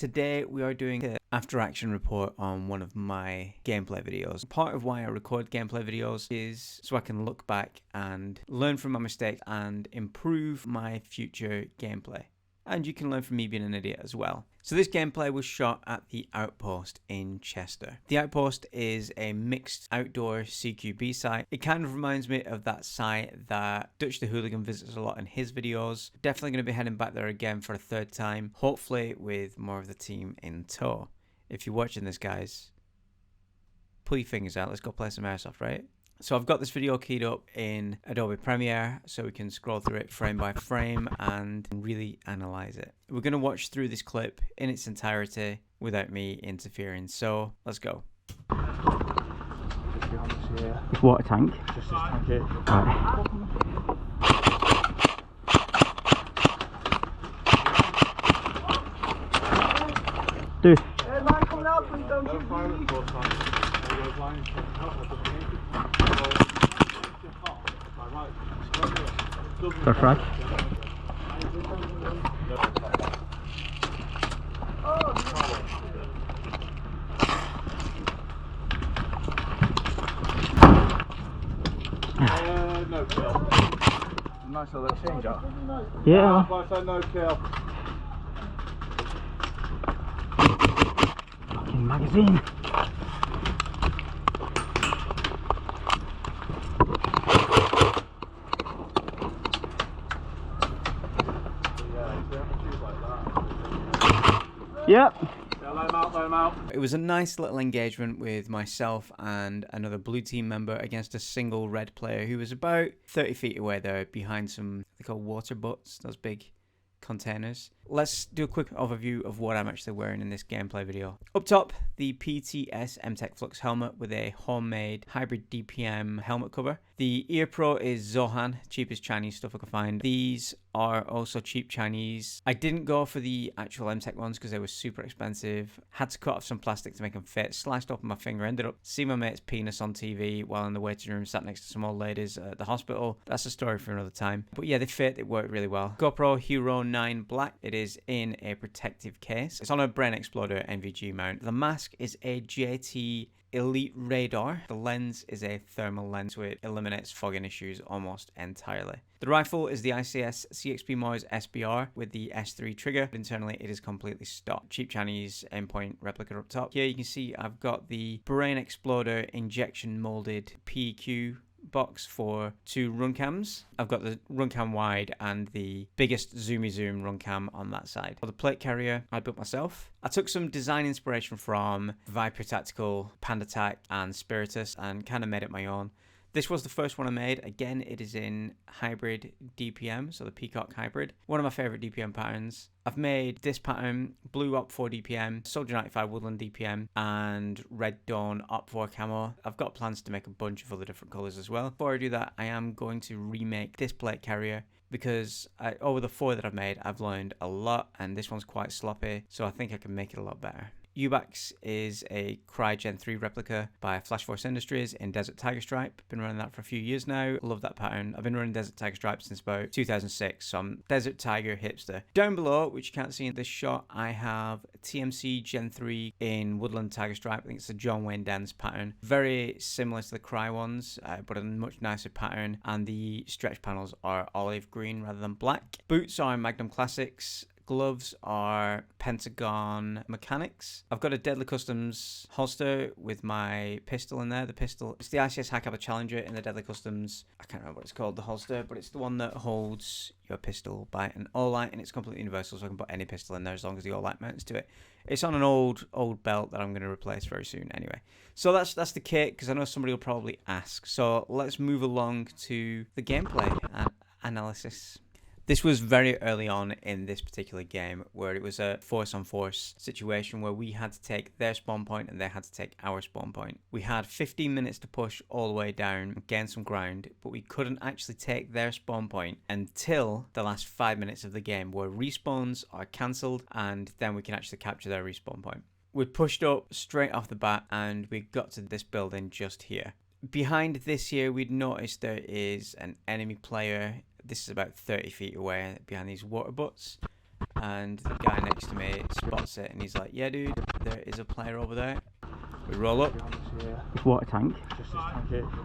Today we are doing an after action report on one of my gameplay videos. Part of why I record gameplay videos is so I can look back and learn from my mistakes and improve my future gameplay. And you can learn from me being an idiot as well. So this gameplay was shot at the Outpost in Chester. The Outpost is a mixed outdoor CQB site. It kind of reminds me of that site that Dutch the Hooligan visits a lot in his videos. Definitely going to be heading back there again for a third time, hopefully with more of the team in tow. If you're watching this, guys, pull your fingers out. Let's go play some Airsoft, right? So I've got this video keyed up in Adobe Premiere so we can scroll through it frame by frame and really analyze it. We're going to watch through this clip in its entirety without me interfering. So let's go. Water tank? Just this tank here. Right. Dude. Hey, line coming out, please don't shoot me. That's right. No kill. Nice little change up. Yeah. I said no kill. Fucking magazine. Yep. Let him out. It was a nice little engagement with myself and another blue team member against a single red player who was about 30 feet away there behind some, they call water butts, those big containers. Let's do a quick overview of what I'm actually wearing in this gameplay video. Up top, the PTS MTech Flux helmet with a homemade hybrid DPM helmet cover. The ear pro is Zohan, cheapest Chinese stuff I could find. These are also cheap Chinese. I didn't go for the actual MTech ones because they were super expensive. Had to cut off some plastic to make them fit. Sliced open my finger. Ended up seeing my mate's penis on TV while in the waiting room, sat next to some old ladies at the hospital. That's a story for another time. But yeah, they fit. It worked really well. GoPro Hero 9 Black. It is in a protective case. It's on a Brain Exploder NVG mount. The mask is a JT Elite Radar. The lens is a thermal lens, so it eliminates fogging issues almost entirely. The rifle is the ICS CXP Moise SBR with the S3 trigger. Internally, it is completely stock. Cheap Chinese endpoint replica up top. Here you can see I've got the Brain Exploder injection molded PQ box for 2 run cams. I've got the run cam wide and the biggest zoomy zoom run cam on that side. For the plate carrier, I built myself. I took some design inspiration from Viper Tactical, Pandattack and Spiritus and kind of made it my own. This was the first one I made. Again, it is in hybrid DPM, so the Peacock hybrid. One of my favorite DPM patterns. I've made this pattern, Blue Op 4 DPM, Soldier 95 Woodland DPM, and Red Dawn Op 4 camo. I've got plans to make a bunch of other different colors as well. Before I do that, I am going to remake this plate carrier because over the 4 that I've made, I've learned a lot, and this one's quite sloppy, so I think I can make it a lot better. Ubax is a Cry Gen 3 replica by Flash Force Industries in Desert Tiger Stripe. Been running that for a few years now. Love that pattern. I've been running Desert Tiger Stripe since about 2006, so I'm Desert Tiger hipster. Down below, which you can't see in this shot, I have TMC Gen 3 in Woodland Tiger Stripe. I think it's the John Wayne Dance pattern. Very similar to the Cry ones, but a much nicer pattern, and the stretch panels are olive green rather than black. Boots are Magnum Classics. Gloves are Pentagon Mechanics. I've got a Deadly Customs holster with my pistol in there. The pistol, it's the ICS Hackabba Challenger in the Deadly Customs. I can't remember what it's called, the holster, but it's the one that holds your pistol by an all-light, and it's completely universal, so I can put any pistol in there as long as the all-light mounts to it. It's on an old belt that I'm going to replace very soon anyway. So that's the kit, because I know somebody will probably ask. So let's move along to the gameplay and analysis. This was very early on in this particular game where it was a force-on-force situation where we had to take their spawn point and they had to take our spawn point. We had 15 minutes to push all the way down, gain some ground, but we couldn't actually take their spawn point until the last 5 minutes of the game where respawns are cancelled and then we can actually capture their respawn point. We pushed up straight off the bat and we got to this building just here. Behind this here, we'd noticed there is an enemy player. This is about 30 feet away behind these water butts. and the guy next to me spots it and he's like, yeah dude, there is a player over there. We roll up. Water tank.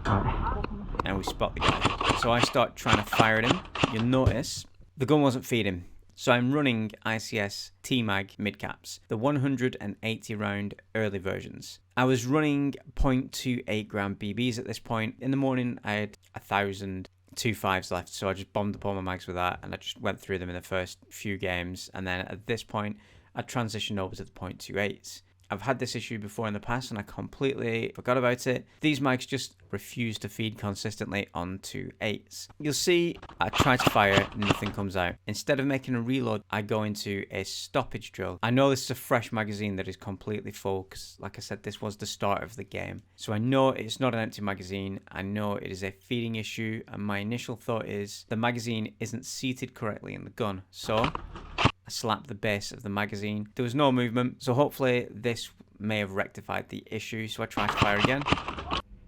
Right. And we spot the guy. So I start trying to fire at him. You'll notice the gun wasn't feeding. So I'm running ICS T-Mag mid-caps, the 180 round early versions. I was running 0.28 gram BBs at this point. In the morning, I had 1,000 2.5s left, so I just bombed up all my mags with that, and I just went through them in the first few games. And then at this point, I transitioned over to the 0.28s. I've had this issue before in the past and I completely forgot about it. These mics just refuse to feed consistently onto 8s. You'll see I try to fire, nothing comes out. Instead of making a reload, I go into a stoppage drill. I know this is a fresh magazine that is completely full because, like I said, this was the start of the game. So I know it's not an empty magazine. I know it is a feeding issue, and my initial thought is the magazine isn't seated correctly in the gun. So I slapped the base of the magazine. There was no movement, so hopefully this may have rectified the issue. So I try to fire again.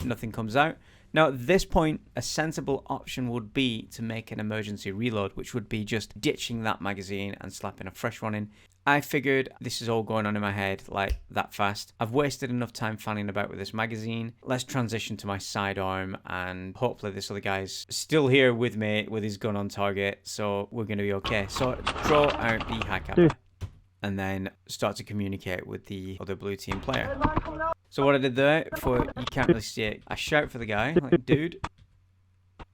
Nothing comes out. Now at this point, a sensible option would be to make an emergency reload, which would be just ditching that magazine and slapping a fresh one in. I figured this is all going on in my head like that fast. I've wasted enough time fanning about with this magazine. Let's transition to my sidearm, and hopefully this other guy's still here with me with his gun on target, so we're going to be okay. So draw out the hack and then start to communicate with the other blue team player. So what I did there, for you can't really see it, I shout for the guy, like dude,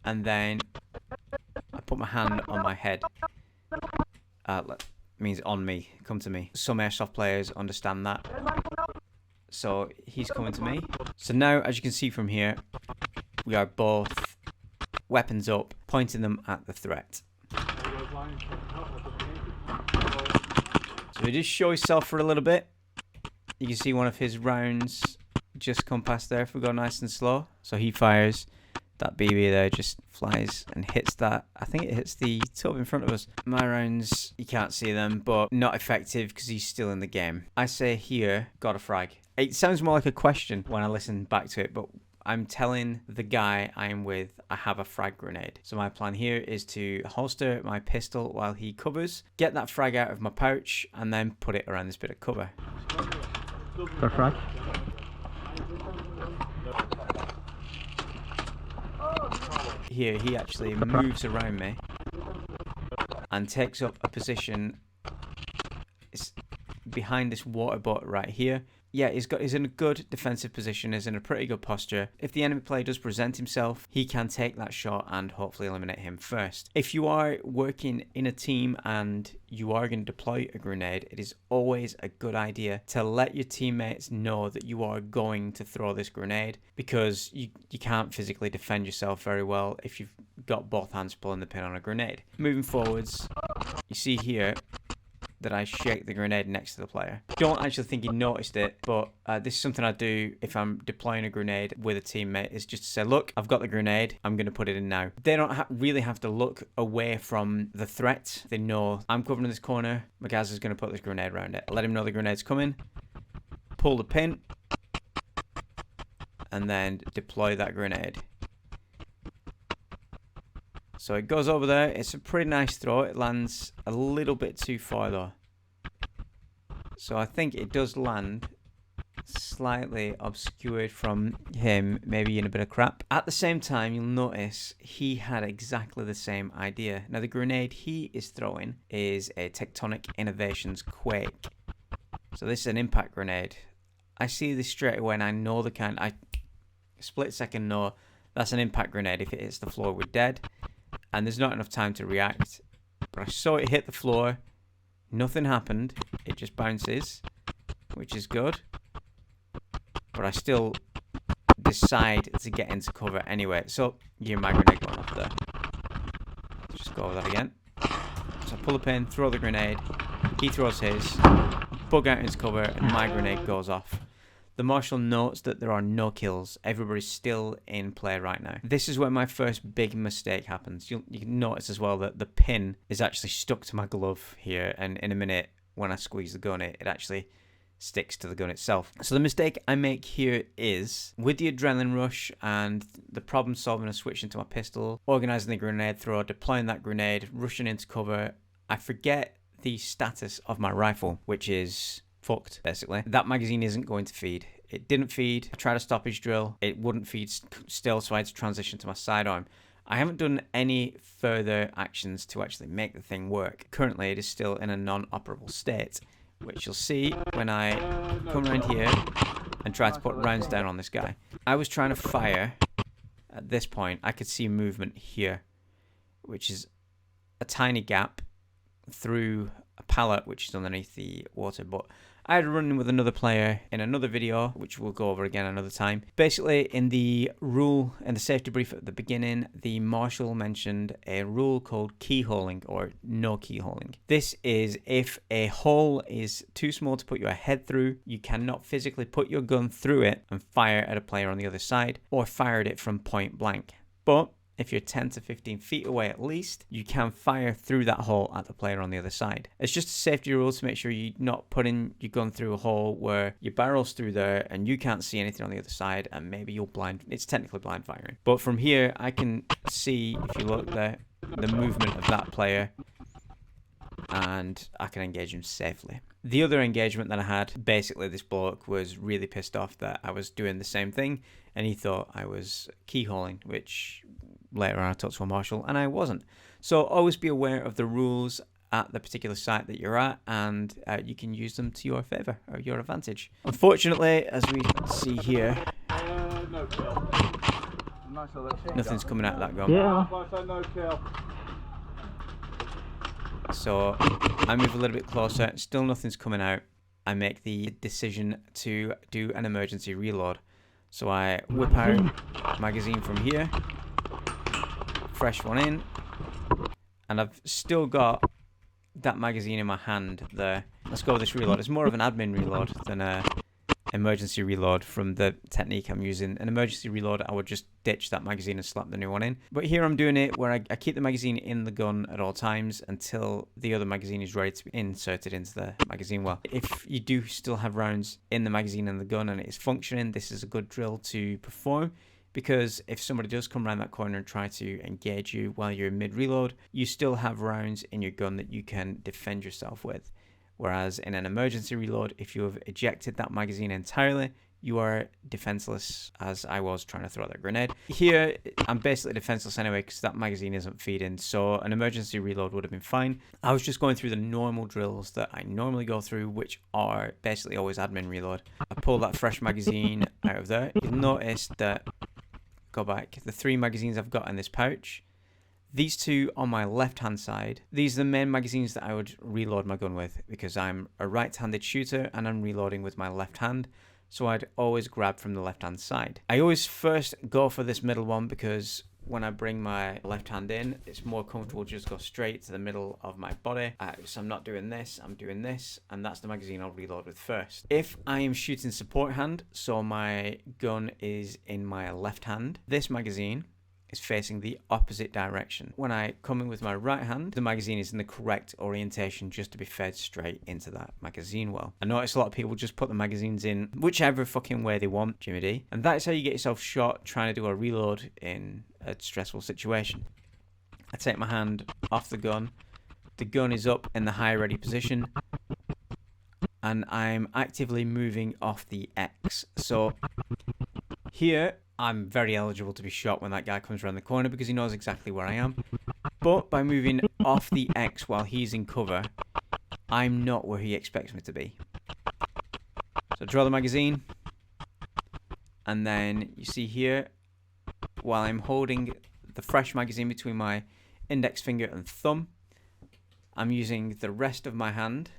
and then I put my hand on my head. Means on me, come to me. Some Airsoft players understand that. So he's coming to me. So now, as you can see from here, we are both weapons up, pointing them at the threat. So we just show himself for a little bit. You can see one of his rounds just come past there if we go nice and slow. So he fires. That BB there just flies and hits that. I think it hits the tub in front of us. My rounds, you can't see them, but not effective because he's still in the game. I say here, got a frag. It sounds more like a question when I listen back to it, but I'm telling the guy I'm with I have a frag grenade. So my plan here is to holster my pistol while he covers, get that frag out of my pouch, and then put it around this bit of cover. Got a frag. Here he actually moves around me and takes up a position. It's behind this water butt right here. Yeah, he's in a good defensive position, he's in a pretty good posture. If the enemy player does present himself, he can take that shot and hopefully eliminate him first. If you are working in a team and you are going to deploy a grenade, it is always a good idea to let your teammates know that you are going to throw this grenade, because you can't physically defend yourself very well if you've got both hands pulling the pin on a grenade. Moving forwards, you see here that I shake the grenade next to the player. Don't actually think he noticed it, but this is something I do if I'm deploying a grenade with a teammate, is just to say, look, I've got the grenade, I'm going to put it in now. They don't really have to look away from the threat. They know I'm covering this corner, Magaz is going to put this grenade around it. I let him know the grenade's coming, pull the pin, and then deploy that grenade. So it goes over there. It's a pretty nice throw. It lands a little bit too far though. So I think it does land slightly obscured from him, maybe in a bit of crap. At the same time, you'll notice he had exactly the same idea. Now the grenade he is throwing is a Tectonic Innovations Quake. So this is an impact grenade. I see this straight away and I know the kind. I split second know that's an impact grenade. If it hits the floor, we're dead. And there's not enough time to react. But I saw it hit the floor. Nothing happened. It just bounces, which is good. But I still decide to get into cover anyway. So, you my grenade going off there. Let's just go over that again. So I pull the pin, throw the grenade. He throws his. Bug out into cover, and my grenade goes off. The Marshal notes that there are no kills. Everybody's still in play right now. This is where my first big mistake happens. You can notice as well that the pin is actually stuck to my glove here, and in a minute when I squeeze the gun, it actually sticks to the gun itself. So the mistake I make here is, with the adrenaline rush and the problem solving of switching to my pistol, organising the grenade throw, deploying that grenade, rushing into cover, I forget the status of my rifle, which is fucked, basically. That magazine isn't going to feed. It didn't feed. I tried a stoppage drill. It wouldn't feed still, so I had to transition to my sidearm. I haven't done any further actions to actually make the thing work. Currently, it is still in a non-operable state, which you'll see when I come around here and try to put rounds down on this guy. I was trying to fire. At this point, I could see movement here, which is a tiny gap through a pallet, which is underneath the water. But I had a run with another player in another video, which we'll go over again another time. Basically, in the rule and the safety brief at the beginning, the marshal mentioned a rule called keyholing or no keyholing. This is if a hole is too small to put your head through, you cannot physically put your gun through it and fire at a player on the other side or fire at it from point blank. But if you're 10 to 15 feet away at least, you can fire through that hole at the player on the other side. It's just a safety rule to make sure you're not putting your gun through a hole where your barrel's through there and you can't see anything on the other side and maybe you'll blind. It's technically blind firing. But from here, I can see, if you look there, the movement of that player and I can engage him safely. The other engagement that I had, basically this bloke was really pissed off that I was doing the same thing and he thought I was keyholing, which later on I talked to a marshal and I wasn't. So always be aware of the rules at the particular site that you're at, and you can use them to your favor or your advantage. Unfortunately, as we see here, nothing's coming out of that gun. Yeah. So I move a little bit closer, still nothing's coming out. I make the decision to do an emergency reload. So I whip out magazine from here, fresh one in, and I've still got that magazine in my hand there. Let's go with this reload. It's more of an admin reload than a emergency reload from the technique I'm using. An emergency reload, I would just ditch that magazine and slap the new one in. But here I'm doing it where I keep the magazine in the gun at all times until the other magazine is ready to be inserted into the magazine well. If you do still have rounds in the magazine and the gun and it is functioning, this is a good drill to perform, because if somebody does come around that corner and try to engage you while you're mid-reload, you still have rounds in your gun that you can defend yourself with. Whereas in an emergency reload, if you have ejected that magazine entirely, you are defenseless, as I was trying to throw that grenade. Here, I'm basically defenseless anyway because that magazine isn't feeding, so an emergency reload would have been fine. I was just going through the normal drills that I normally go through, which are basically always admin reload. I pull that fresh magazine out of there. You'll notice that, go back, the 3 magazines I've got in this pouch, these 2 on my left-hand side, these are the main magazines that I would reload my gun with because I'm a right-handed shooter and I'm reloading with my left hand, so I'd always grab from the left-hand side. I always first go for this middle one because when I bring my left hand in, it's more comfortable to just go straight to the middle of my body. So I'm not doing this, I'm doing this, and that's the magazine I'll reload with first. If I am shooting support hand, so my gun is in my left hand, this magazine is facing the opposite direction. When I come in with my right hand, the magazine is in the correct orientation just to be fed straight into that magazine well. I notice a lot of people just put the magazines in whichever fucking way they want, Jimmy D. And that's how you get yourself shot trying to do a reload in a stressful situation. I take my hand off the gun is up in the high ready position, and I'm actively moving off the X. So here, I'm very eligible to be shot when that guy comes around the corner because he knows exactly where I am. But by moving off the X while he's in cover, I'm not where he expects me to be. So draw the magazine, and then you see here, while I'm holding the fresh magazine between my index finger and thumb, I'm using the rest of my hand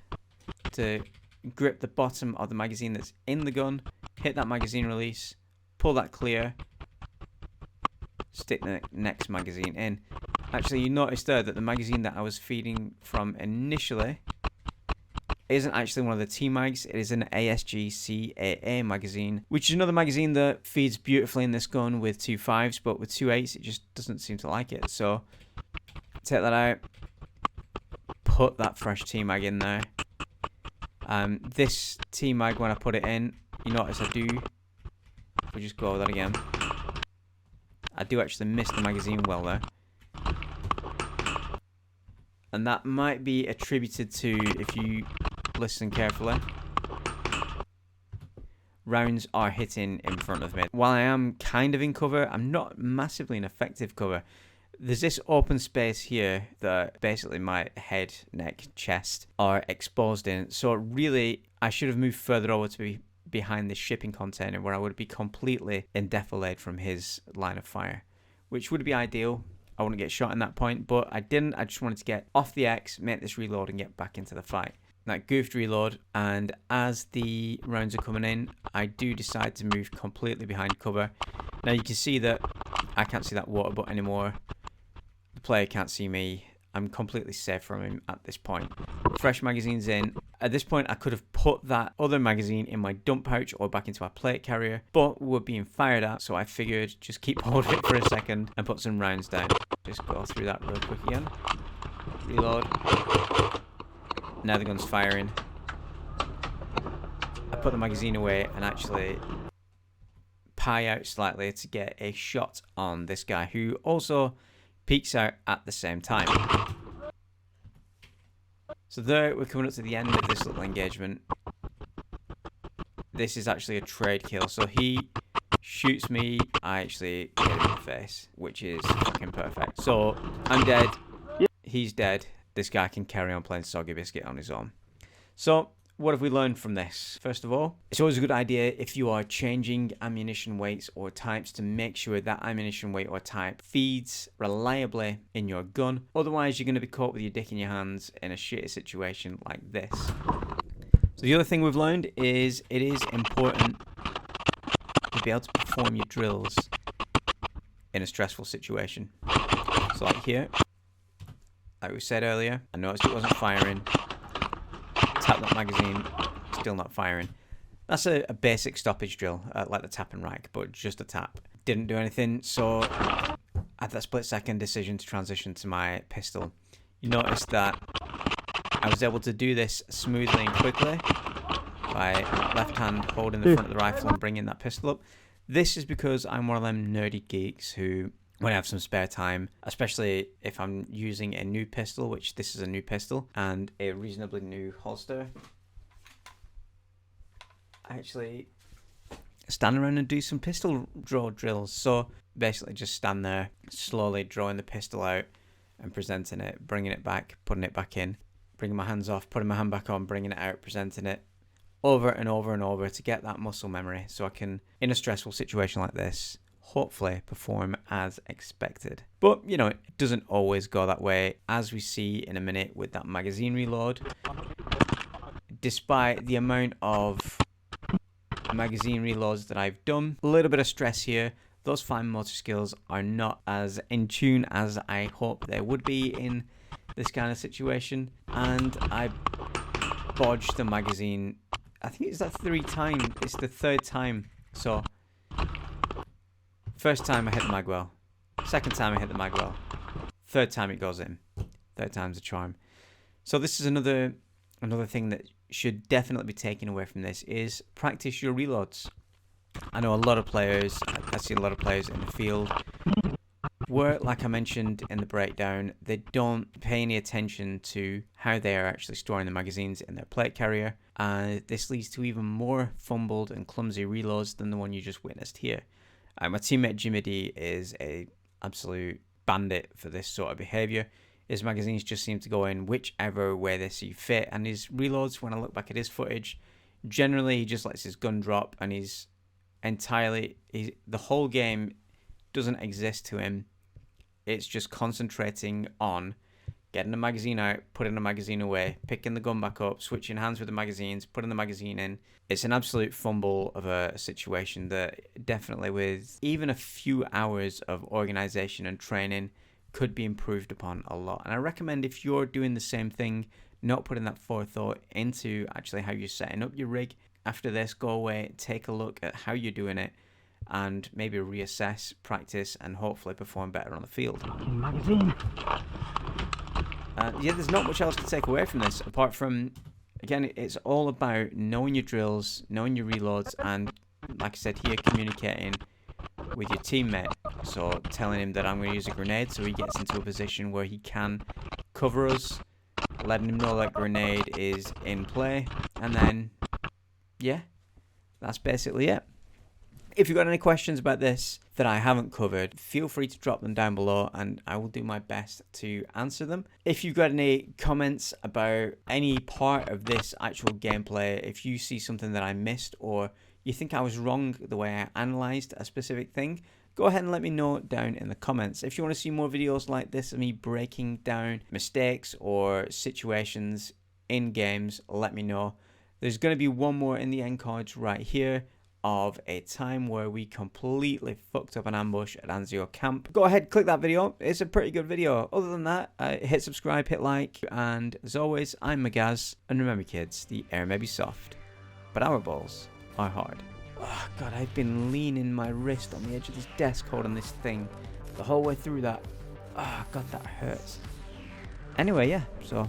to grip the bottom of the magazine that's in the gun, hit that magazine release, pull that clear, stick the next magazine in. Actually, you notice there that the magazine that I was feeding from initially isn't actually one of the T-mags. It is an ASG CAA magazine, which is another magazine that feeds beautifully in this gun with 2 5s, but with 2 8s it just doesn't seem to like it. So take that out, put that fresh T-mag in there. This T-mag, when I put it in, you notice I do, if we just go over that again, I do actually miss the magazine well there. And that might be attributed to, if you listen carefully, rounds are hitting in front of me. While I am kind of in cover, I'm not massively in effective cover. There's this open space here that basically my head, neck, chest are exposed in. So really, I should have moved further over to be behind this shipping container where I would be completely indefilade from his line of fire, which would be ideal. I wouldn't get shot in that point, but I didn't. I just wanted to get off the X, make this reload, and get back into the fight. That goofed reload, and as the rounds are coming in, I do decide to move completely behind cover. Now you can see that I can't see that water butt anymore. The player can't see me. I'm completely safe from him at this point. Fresh magazine's in. At this point, I could have put that other magazine in my dump pouch or back into my plate carrier, but we're being fired at, so I figured just keep hold of it for a second and put some rounds down. Just go through that real quick again. Reload. Now the gun's firing. I put the magazine away and actually pie out slightly to get a shot on this guy who also peeks out at the same time. So there, we're coming up to the end of this little engagement. This is actually a trade kill. So he shoots me, I actually get him in the face, which is fucking perfect. So I'm dead, he's dead. This guy can carry on playing Soggy Biscuit on his own. So what have we learned from this? First of all, it's always a good idea if you are changing ammunition weights or types to make sure that ammunition weight or type feeds reliably in your gun. Otherwise, you're going to be caught with your dick in your hands in a shitty situation like this. So the other thing we've learned is it is important to be able to perform your drills in a stressful situation. So like here, like we said earlier, I noticed it wasn't firing. Tap that magazine, still not firing. That's a basic stoppage drill, like the tap and rack, but just a tap. Didn't do anything, so I had that split second decision to transition to my pistol. You notice that I was able to do this smoothly and quickly by left hand holding the front of the rifle and bringing that pistol up. This is because I'm one of them nerdy geeks who, when I have some spare time, especially if I'm using a new pistol, which this is a new pistol, and a reasonably new holster, I actually stand around and do some pistol draw drills. So basically just stand there, slowly drawing the pistol out and presenting it, bringing it back, putting it back in, bringing my hands off, putting my hand back on, bringing it out, presenting it over and over and over to get that muscle memory so I can, in a stressful situation like this, hopefully perform as expected. But, you know, it doesn't always go that way, as we see in a minute with that magazine reload. Despite the amount of magazine reloads that I've done, a little bit of stress here. Those fine motor skills are not as in tune as I hope they would be in this kind of situation. And I bodged the magazine, I think it's that 3 times, it's the 3rd time. So first time I hit the mag well, second time I hit the mag well, 3rd time it goes in, 3rd time's a charm. So this is another thing that should definitely be taken away from this is practice your reloads. I know a lot of players, I see a lot of players in the field where, like I mentioned in the breakdown, they don't pay any attention to how they are actually storing the magazines in their plate carrier, and this leads to even more fumbled and clumsy reloads than the one you just witnessed here. My teammate Jimmy D is a absolute bandit for this sort of behaviour. His magazines just seem to go in whichever way they see fit, and his reloads, when I look back at his footage, generally he just lets his gun drop and the whole game doesn't exist to him. It's just concentrating on getting the magazine out, putting the magazine away, picking the gun back up, switching hands with the magazines, putting the magazine in. It's an absolute fumble of a situation that definitely, with even a few hours of organisation and training, could be improved upon a lot. And I recommend, if you're doing the same thing, not putting that forethought into actually how you're setting up your rig, after this, go away, take a look at how you're doing it, and maybe reassess, practice, and hopefully perform better on the field. Magazine. Yeah, there's not much else to take away from this, apart from, again, it's all about knowing your drills, knowing your reloads, and, like I said here, communicating with your teammate. So telling him that I'm going to use a grenade so he gets into a position where he can cover us, letting him know that grenade is in play, and then, yeah, that's basically it. If you've got any questions about this that I haven't covered, feel free to drop them down below and I will do my best to answer them. If you've got any comments about any part of this actual gameplay, if you see something that I missed or you think I was wrong the way I analysed a specific thing, go ahead and let me know down in the comments. If you want to see more videos like this of me breaking down mistakes or situations in games, let me know. There's going to be one more in the end cards right here of a time where we completely fucked up an ambush at Anzio camp. Go ahead, click that video. It's a pretty good video. Other than that, hit subscribe, hit like, and as always, I'm Magaz. And remember kids, the air may be soft, but our balls are hard. Oh god, I've been leaning my wrist on the edge of this desk holding this thing the whole way through that. Oh god, that hurts. Anyway, yeah, so